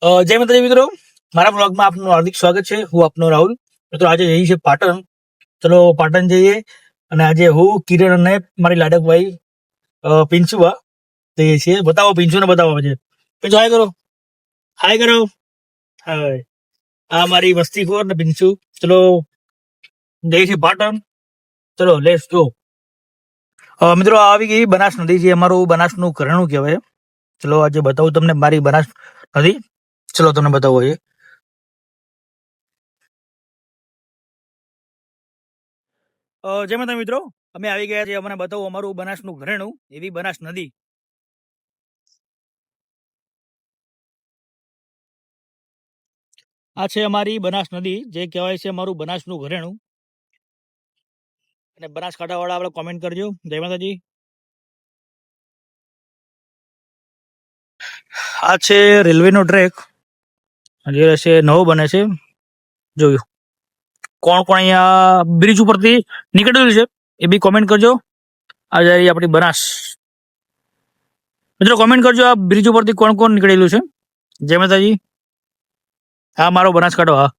જય માતાજી મિત્રો, મારા બ્લોગમાં આપનું હાર્દિક સ્વાગત છે. હું આપનો રાહુલ. મિત્રો આજે જઈએ છે પાટણ. ચલો પાટણ જઈએ. અને આજે હું કિરણ અને મારી લાડકભાઈ પિંચુવા જઈએ છીએ. બતાવો પિંચુને બતાવો આજે. પિંચુ હાય કરો, હાય કરો, હાય. આ મારી મસ્તી ખોર ને પિંચુ. ચલો જઈએ છીએ પાટણ. ચલો લેટ્સ ગો. મિત્રો આવી ગઈ બનાસ નદી છે. અમારું બનાસનું ઘરેણું કહેવાય. ચલો આજે બતાવું તમને મારી બનાસ નદી. ચલો તમને બતાવો એ. જય માતા મિત્રો, અમે આવી ગયા છીએ. અમને બતાવું અમારું બનાસનું ઘરેણું, એવી બનાસ નદી. આ છે અમારી બનાસ નદી, જે કહેવાય છે અમારું બનાસનું ઘરેણું. અને બનાસકાંઠા વાળા આપણે કોમેન્ટ કરજો. જય માતાજી. આ છે રેલવેનો ટ્રેક, જે છે નવો બને છે. જોયું કોણ કોણ અહીંયા બ્રિજ ઉપરથી નીકળેલું છે એ બી કોમેન્ટ કરજો. આ જરી આપણી બનાસ મિત્રો, કોમેન્ટ કરજો આ બ્રિજ ઉપરથી કોણ કોણ નીકળેલું છે. જય માતાજી. હા મારો બનાસકાંઠો. હા